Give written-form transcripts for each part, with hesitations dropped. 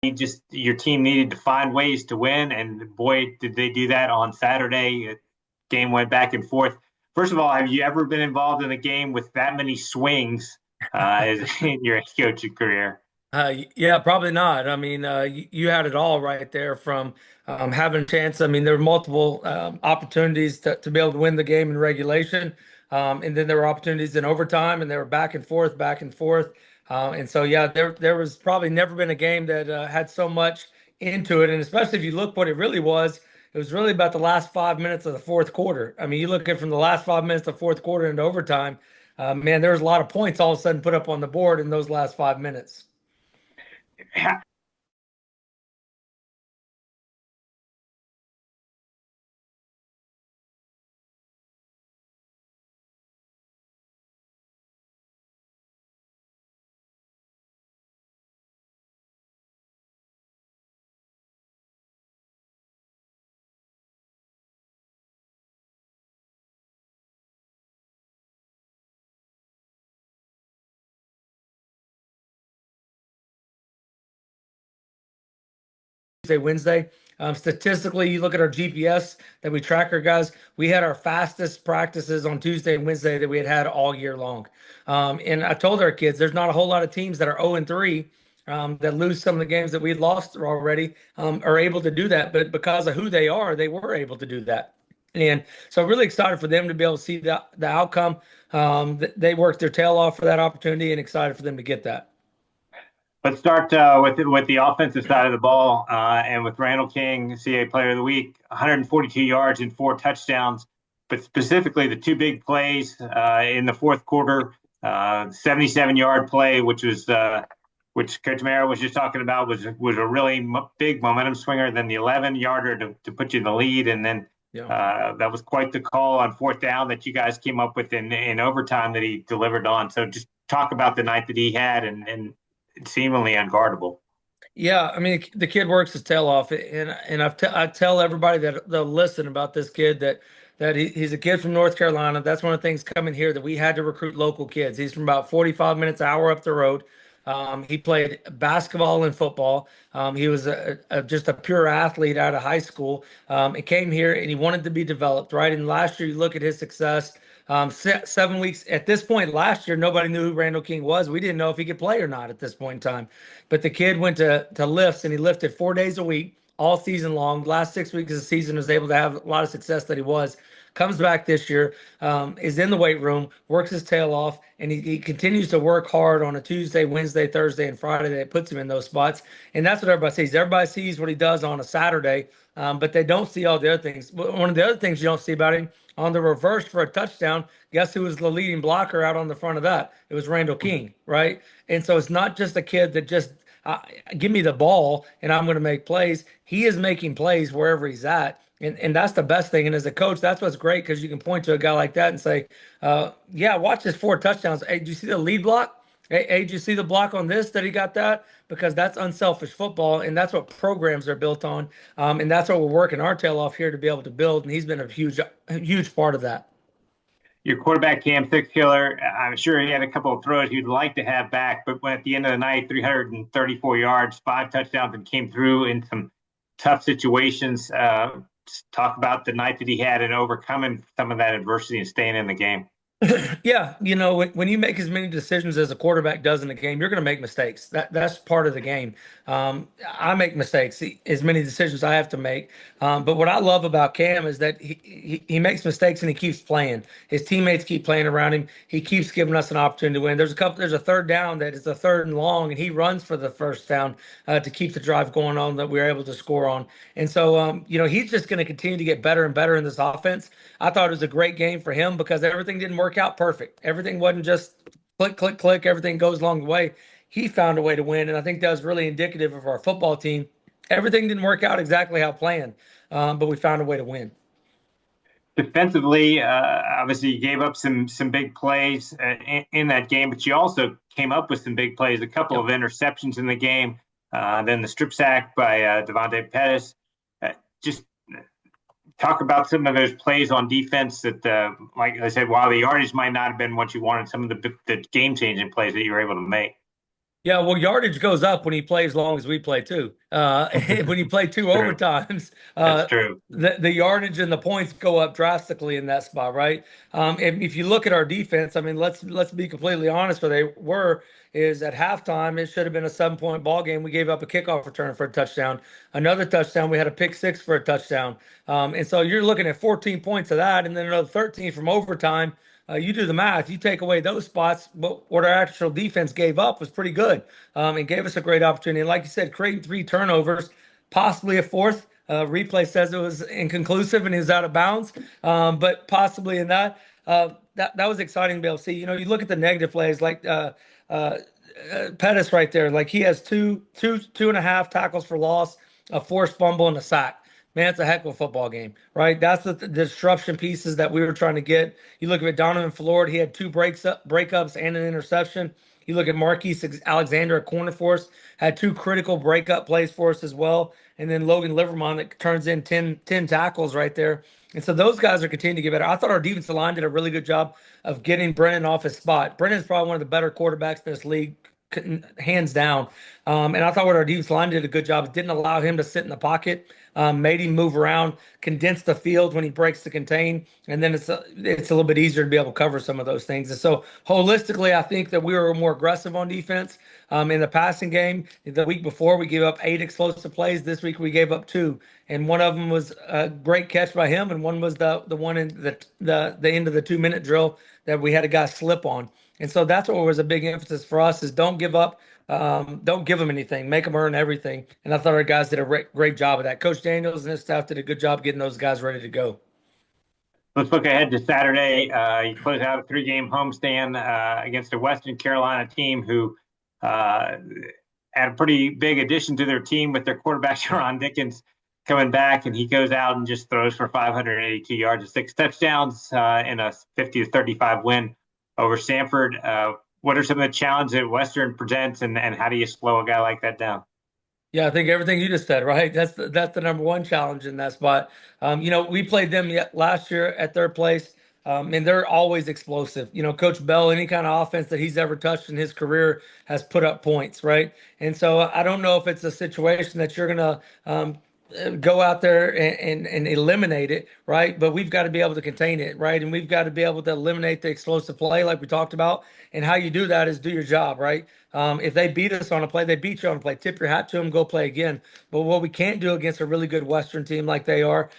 your team needed to find ways to win, and boy, did they do that on Saturday. Game went back and forth. First of all, have you ever been involved in a game with that many swings in your coaching career? Yeah, probably not. I mean, you had it all right there from having a chance. I mean, there were multiple opportunities to be able to win the game in regulation. And then there were opportunities in overtime, and they were back and forth, back and forth. And so, yeah, there was probably never been a game that had so much into it. And especially if you look what it was really about the last 5 minutes of the fourth quarter. I mean, you look at from the last 5 minutes of the fourth quarter into overtime, man, there was a lot of points all of a sudden put up on the board in those last 5 minutes. Tuesday, Wednesday. Statistically, you look at our GPS that we track our guys. We had our fastest practices on Tuesday and Wednesday that we had all year long. And I told our kids, there's not a whole lot of teams that are 0 and 3 that lose some of the games that we lost already are able to do that. But because of who they are, they were able to do that. And so really excited for them to be able to see the outcome. They worked their tail off for that opportunity and excited for them to get that. Let's start with the offensive side of the ball, and with Randall King, CAA Player of the Week, 142 yards and 4 touchdowns, but specifically the two big plays in the fourth quarter, 77-yard play, which Coach Mara was just talking about, was a really big momentum swinger. Then the 11-yarder to put you in the lead, and then Yeah. that was quite the call on fourth down that you guys came up with in overtime that he delivered on. So just talk about the night that he had and seemingly unguardable. Yeah, I mean the kid works his tail off, and I tell everybody that they'll listen about this kid that he's a kid from North Carolina. That's one of the things coming here that we had to recruit local kids. He's from about 45 minutes, hour up the road. He played basketball and football. He was just a pure athlete out of high school. He came here and he wanted to be developed, right? And last year, you look at his success. 7 weeks at this point last year, nobody knew who Randall King was. We didn't know if he could play or not at this point in time. But the kid went to lifts and he lifted 4 days a week all season long. Last 6 weeks of the season was able to have a lot of success that he was. Comes back this year, is in the weight room, works his tail off, and he continues to work hard on a Tuesday, Wednesday, Thursday, and Friday that puts him in those spots. And that's what everybody sees. Everybody sees what he does on a Saturday, but they don't see all the other things. One of the other things you don't see about him on the reverse for a touchdown, guess who was the leading blocker out on the front of that? It was Randall King, right? And so it's not just a kid that just give me the ball and I'm going to make plays. He is making plays wherever he's at. And that's the best thing. And as a coach, that's what's great because you can point to a guy like that and say, yeah, watch his 4 touchdowns. Hey, did you see the lead block? Hey, did you see the block on this that he got that? Because that's unselfish football. And that's what programs are built on. And that's what we're working our tail off here to be able to build. And he's been a huge part of that. Your quarterback, Cam Thickskiller, I'm sure he had a couple of throws he'd like to have back, but when at the end of the night, 334 yards, 5 touchdowns, and came through in some tough situations. Talk about the night that he had and overcoming some of that adversity and staying in the game. Yeah, when you make as many decisions as a quarterback does in a game, you're going to make mistakes. That's part of the game. I make mistakes, as many decisions I have to make. But what I love about Cam is that he makes mistakes and he keeps playing. His teammates keep playing around him. He keeps giving us an opportunity to win. There's a third down that is a third and long, and he runs for the first down to keep the drive going on that we were able to score on. And so, he's just going to continue to get better and better in this offense. I thought it was a great game for him because everything didn't work out perfect. Everything wasn't just click, click, click. Everything goes along the way. He found a way to win, and I think that was really indicative of our football team. Everything didn't work out exactly how planned, but we found a way to win. Defensively, obviously, you gave up some big plays in that game, but you also came up with some big plays. A couple of Yep. interceptions in the game, then the strip sack by Devontae Pettis. Just talk about some of those plays on defense that, like I said, while the yardage might not have been what you wanted, some of the game changing plays that you were able to make. Yeah, well, yardage goes up when he plays as long as we play too. When you play two True. overtimes, That's true. the yardage and the points go up drastically in that spot, right? If you look at our defense, I mean, let's be completely honest. Where they were is at halftime, it should have been a 7 point ball game. We gave up a kickoff return for a touchdown, another touchdown. We had a pick six for a touchdown, and so you're looking at 14 points of that, and then another 13 from overtime. You do the math. You take away those spots. What our actual defense gave up was pretty good. It gave us a great opportunity. And like you said, creating three turnovers, possibly a fourth. Replay says it was inconclusive and he was out of bounds, but possibly in that. That was exciting to be able to see. You know, you look at the negative plays like Pettis right there. Like he has two and a half tackles for loss, a forced fumble, and a sack. Man, it's a heck of a football game, right? That's the disruption pieces that we were trying to get. You look at Donovan Flord, he had two breakups and an interception. You look at Marquise Alexander at corner for us, had two critical breakup plays for us as well. And then Logan Livermont that turns in 10 tackles right there. And so those guys are continuing to get better. I thought our defensive line did a really good job of getting Brennan off his spot. Brennan's probably one of the better quarterbacks in this league, hands down. And I thought what our defensive line did a good job. It didn't allow him to sit in the pocket, made him move around, condense the field when he breaks the contain, and then it's a little bit easier to be able to cover some of those things. And so holistically, I think that we were more aggressive on defense. In the passing game, the week before we gave up 8 explosive plays. This week we gave up 2, and one of them was a great catch by him, and one was the one in the end of the 2 minute drill that we had a guy slip on. And so that's what was a big emphasis for us is don't give up. Don't give them anything. Make them earn everything. And I thought our guys did a great job of that. Coach Daniels and his staff did a good job getting those guys ready to go. Let's look ahead to Saturday. You close out a 3-game homestand against a Western Carolina team who had a pretty big addition to their team with their quarterback, Sharon Dickens, coming back, and he goes out and just throws for 582 yards and 6 touchdowns in a 50-35 win over Sanford. What are some of the challenges that Western presents, and how do you slow a guy like that down? Yeah, I think everything you just said, right? That's the number one challenge in that spot. We played them last year at their place, and they're always explosive. You know, Coach Bell, any kind of offense that he's ever touched in his career has put up points, right? And so I don't know if it's a situation that you're gonna go out there and eliminate it, right? But we've got to be able to contain it, right? And we've got to be able to eliminate the explosive play, like we talked about. And how you do that is do your job, right? If they beat us on a play, they beat you on a play. Tip your hat to them, go play again. But what we can't do against a really good Western team like they are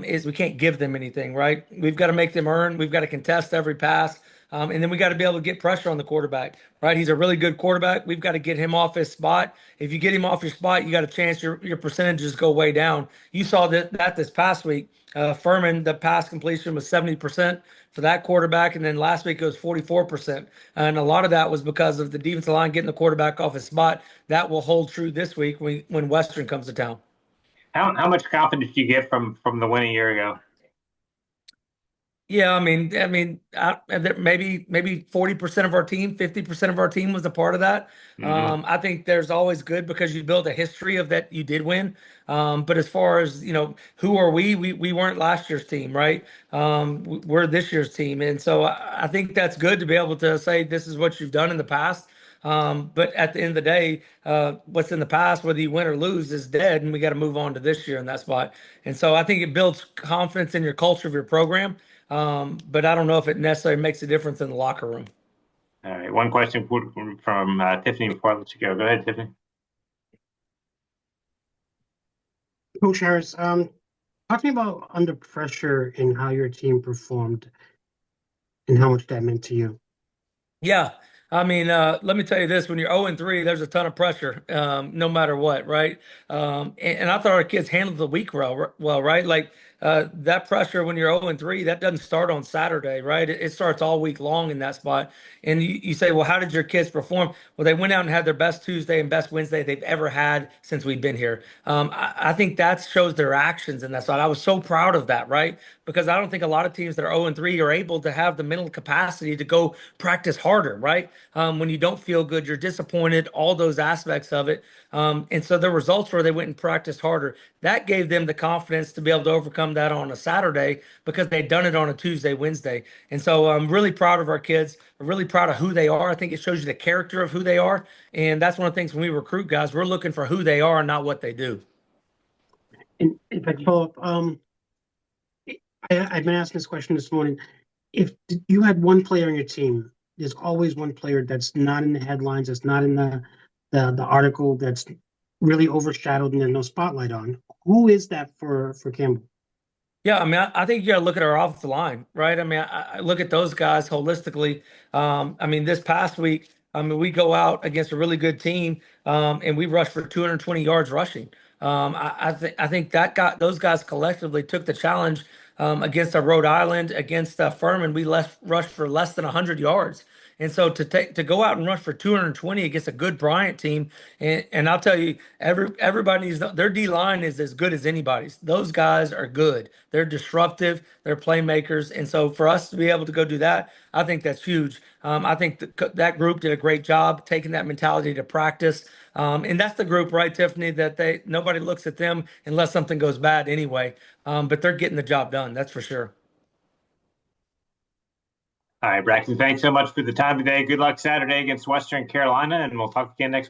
is we can't give them anything, right? We've got to make them earn. We've got to contest every pass. And then we got to be able to get pressure on the quarterback, right? He's a really good quarterback. We've got to get him off his spot. If you get him off your spot, you got a chance your percentages go way down. You saw that this past week. Furman, the pass completion was 70% for that quarterback, and then last week it was 44%. And a lot of that was because of the defensive line getting the quarterback off his spot. That will hold true this week when Western comes to town. How much confidence do you get from the win a year ago? Yeah, maybe 40% of our team, 50% of our team was a part of that. Mm-hmm. I think there's always good because you build a history of that you did win. But as far as who are we? We weren't last year's team, right? We're this year's team, and so I think that's good to be able to say this is what you've done in the past. But at the end of the day, what's in the past, whether you win or lose, is dead, and we got to move on to this year in that spot. And so I think it builds confidence in your culture of your program. But I don't know if it necessarily makes a difference in the locker room. All right. One question from Tiffany before I let you go. Go ahead, Tiffany. Coach Harris, talking about under pressure and how your team performed and how much that meant to you. Yeah. Let me tell you this, when you're 0-3, there's a ton of pressure, no matter what, right? And I thought our kids handled the week well, right? Like that pressure when you're 0-3, that doesn't start on Saturday, right? It starts all week long in that spot. And you say, well, how did your kids perform? Well, they went out and had their best Tuesday and best Wednesday they've ever had since we've been here. I think that shows their actions in that spot. I was so proud of that, right? Because I don't think a lot of teams that are 0-3 are able to have the mental capacity to go practice harder, right? When you don't feel good, you're disappointed, all those aspects of it. And so the results were they went and practiced harder. That gave them the confidence to be able to overcome become that on a Saturday because they'd done it on a Tuesday, Wednesday. And so I'm really proud of our kids. I'm really proud of who they are. I think it shows you the character of who they are. And that's one of the things when we recruit guys, we're looking for who they are and not what they do. And if I can follow up, I've been asking this question this morning. If you had one player on your team, there's always one player that's not in the headlines, that's not in the article, that's really overshadowed and there's no spotlight on. Who is that for Campbell? Yeah, I mean, I think you got to look at our offensive line, right? I mean, I look at those guys holistically. I mean, this past week, I mean, we go out against a really good team, and we rushed for 220 yards rushing. I think that got those guys collectively took the challenge against Rhode Island, against Furman. We rushed for less than 100 yards. And so to go out and rush for 220 against a good Bryant team, and I'll tell you, everybody needs their D line is as good as anybody's. Those guys are good. They're disruptive. They're playmakers. And so for us to be able to go do that, I think that's huge. I think that group did a great job taking that mentality to practice. And that's the group, right, Tiffany, that nobody looks at them unless something goes bad anyway. But they're getting the job done. That's for sure. All right, Braxton, thanks so much for the time today. Good luck Saturday against Western Carolina, and we'll talk again next